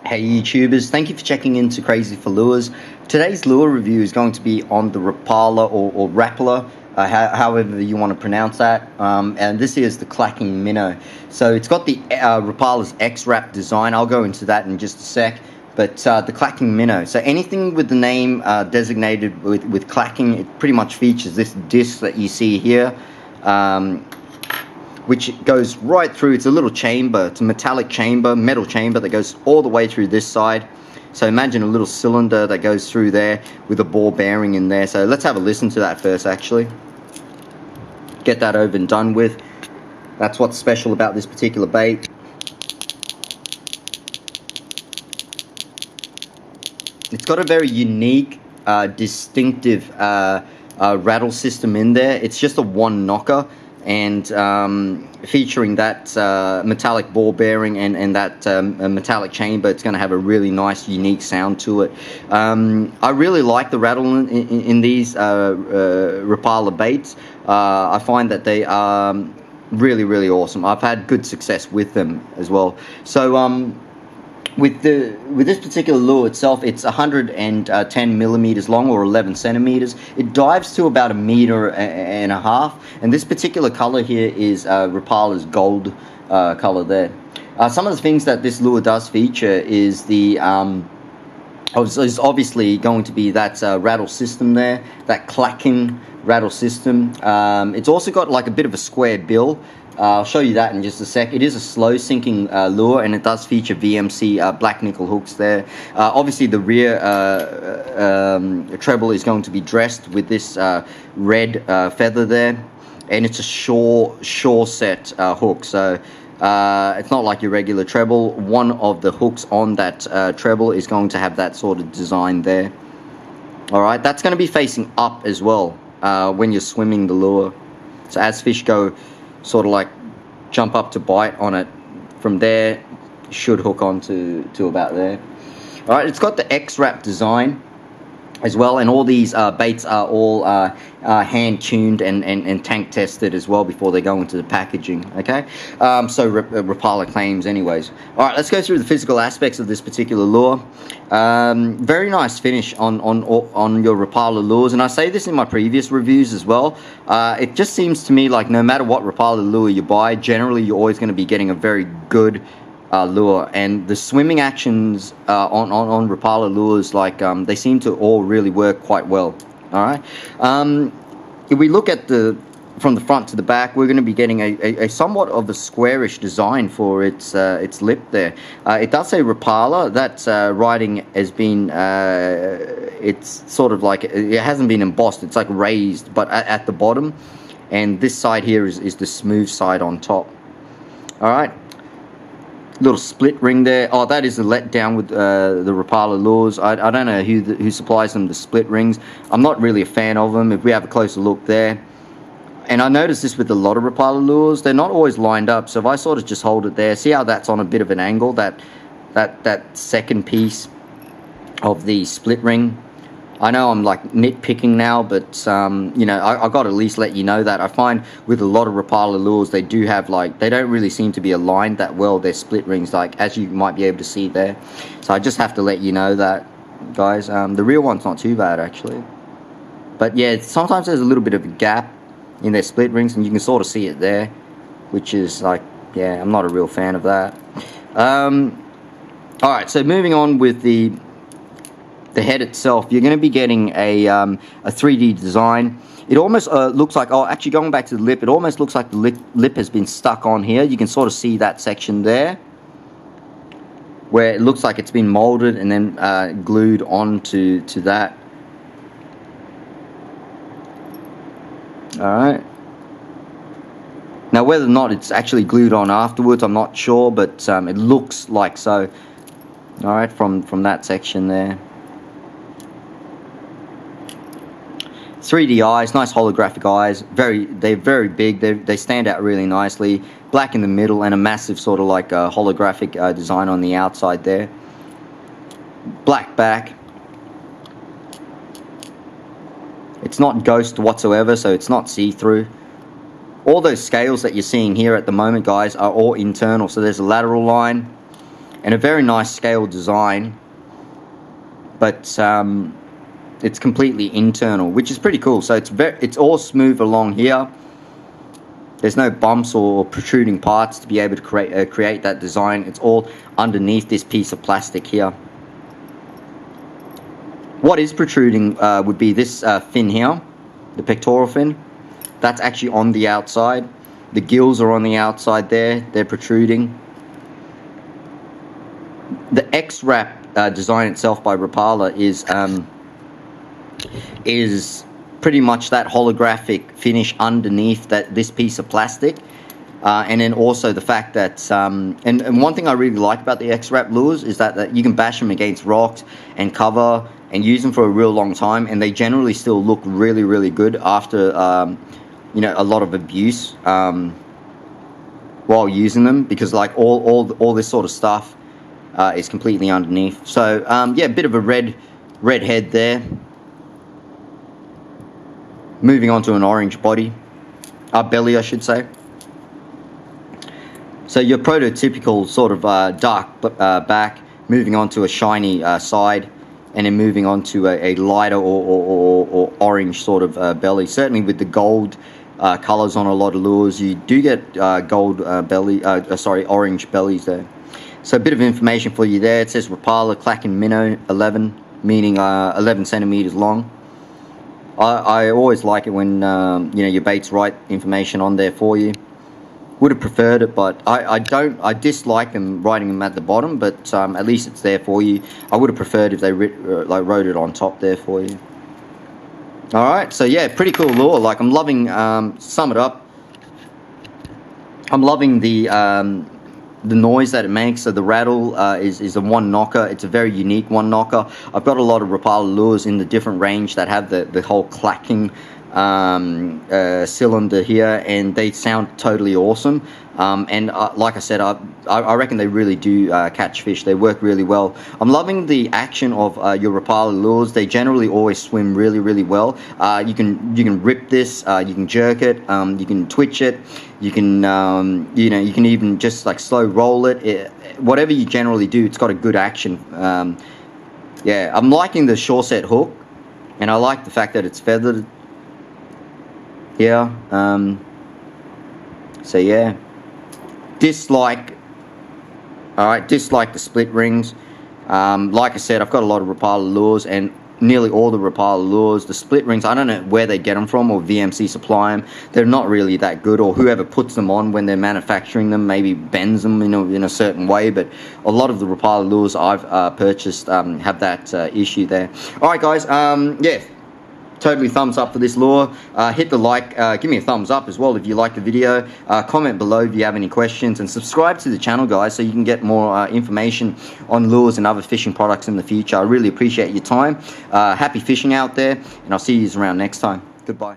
Hey YouTubers, thank you for checking into Crazy for Lures. Today's lure review is going to be on the Rapala or Rapala, however you want to pronounce that. And this is the Clacking Minnow. So it's got the Rapala's X-Rap design. I'll go into that in just a sec. But the Clacking Minnow. So anything with the name designated with clacking, it pretty much features this disc that you see here. Which goes right through. It's a little chamber. It's a metallic chamber, metal chamber that goes all the way through this side. So imagine a little cylinder that goes through there with a ball bearing in there. So let's have a listen to that first, actually. Get that over and done with. That's what's special about this particular bait. It's got a very unique, distinctive rattle system in there. It's just a one knocker. And featuring that metallic ball bearing and that metallic chamber, it's going to have a really nice, unique sound to it. I really like the rattle in these Rapala baits. I find that they are really, really awesome. I've had good success with them as well. So with this particular lure itself, it's 110 millimeters long, or 11 centimeters. It dives to about 1.5 meters, and this particular color here is Rapala's gold color there. Some of the things that this lure does feature is the is obviously going to be that rattle system there, that clacking rattle system. It's also got like a bit of a square bill. I'll show you that in just a sec. It is a slow sinking lure, and it does feature VMC black nickel hooks there. Obviously the rear treble is going to be dressed with this red feather there, and it's a shore set hook. So it's not like your regular treble. One of the hooks on that treble is going to have that sort of design there. Alright, that's going to be facing up as well when you're swimming the lure. So as fish go sort of like jump up to bite on it, from there should hook on to about there. Alright, it's got the X-Rap design as well, and all these baits are all hand tuned and tank tested as well before they go into the packaging. Okay, so Rapala claims anyways. Alright, let's go through the physical aspects of this particular lure. Very nice finish on your Rapala lures, and I say this in my previous reviews as well. It just seems to me like no matter what Rapala lure you buy, generally you're always going to be getting a very good lure, and the swimming actions on Rapala lures, like they seem to all really work quite well. Alright, if we look at from the front to the back, we're going to be getting a somewhat of a squarish design for its lip there. It does say Rapala. That writing has been it's sort of like, it hasn't been embossed, it's like raised but at the bottom, and this side here is the smooth side on top. Alright, little split ring there. Oh, that is a letdown with the Rapala lures. I don't know who supplies them the split rings. I'm not really a fan of them. If we have a closer look there, and I noticed this with a lot of Rapala lures, they're not always lined up. So if I sort of just hold it there, see how that's on a bit of an angle, that second piece of the split ring. I know I'm like nitpicking now, but you know, I got to at least let you know that I find with a lot of Rapala lures, they do have like, they don't really seem to be aligned that well, their split rings, like as you might be able to see there. So I just have to let you know that, guys. The real one's not too bad actually, but yeah, sometimes there's a little bit of a gap in their split rings, and you can sort of see it there, which is like, yeah, I'm not a real fan of that. Alright, so moving on with the head itself, you're going to be getting a 3D design. It almost looks like, oh, actually going back to the lip, it almost looks like the lip has been stuck on here. You can sort of see that section there, where it looks like it's been molded and then glued onto that. Alright. Now whether or not it's actually glued on afterwards, I'm not sure, but it looks like so. Alright, from that section there. 3D eyes, nice holographic eyes. They're very big. They stand out really nicely. Black in the middle and a massive sort of like holographic design on the outside there. Black back. It's not ghost whatsoever, so it's not see-through. All those scales that you're seeing here at the moment, guys, are all internal. So there's a lateral line, and a very nice scale design, but it's completely internal, which is pretty cool. So it's all smooth along here. There's no bumps or protruding parts to be able to create that design. It's all underneath this piece of plastic here. What is protruding would be this fin here, the pectoral fin. That's actually on the outside. The gills are on the outside there. They're protruding. The X-Wrap design itself by Rapala is pretty much that holographic finish underneath this piece of plastic. And then also the fact that, and one thing I really like about the X-Wrap lures is that you can bash them against rocks and cover and use them for a real long time, and they generally still look really, really good after, you know, a lot of abuse while using them, because like all this sort of stuff is completely underneath. So yeah, a bit of a red head there. Moving on to an orange body, belly I should say. So your prototypical sort of dark back, moving on to a shiny side, and then moving on to a lighter or orange sort of belly. Certainly with the gold colors on a lot of lures, you do get gold orange bellies there. So a bit of information for you there. It says Rapala Kraken Minnow 11, meaning 11 centimeters long. I always like it when you know, your baits write information on there for you. Would have preferred it, but I dislike them writing them at the bottom, but at least it's there for you. I would have preferred if they wrote it on top there for you. Alright, so yeah, pretty cool lure. Like, I'm loving, sum it up, I'm loving the noise that it makes. So the rattle is a one knocker. It's a very unique one knocker. I've got a lot of Rapala lures in the different range that have the whole clacking cylinder here, and they sound totally awesome. And like I said, I reckon they really do catch fish. They work really well. I'm loving the action of your Rapala lures. They generally always swim really, really well. You can rip this, you can jerk it, you can twitch it, you can you know, you can even just like slow roll it. Whatever you generally do, it's got a good action. Yeah, I'm liking the shore set hook, and I like the fact that it's feathered. Yeah, so yeah, dislike the split rings. Like I said, I've got a lot of Rapala lures, and nearly all the Rapala lures, the split rings, I don't know where they get them from, or VMC supply them. They're not really that good, or whoever puts them on when they're manufacturing them maybe bends them in a certain way, but a lot of the Rapala lures I've purchased have that issue there. Alright guys, yeah, totally thumbs up for this lure. Hit the like, give me a thumbs up as well if you like the video. Comment below if you have any questions, and subscribe to the channel guys so you can get more information on lures and other fishing products in the future. I really appreciate your time. Happy fishing out there, and I'll see you around next time. Goodbye.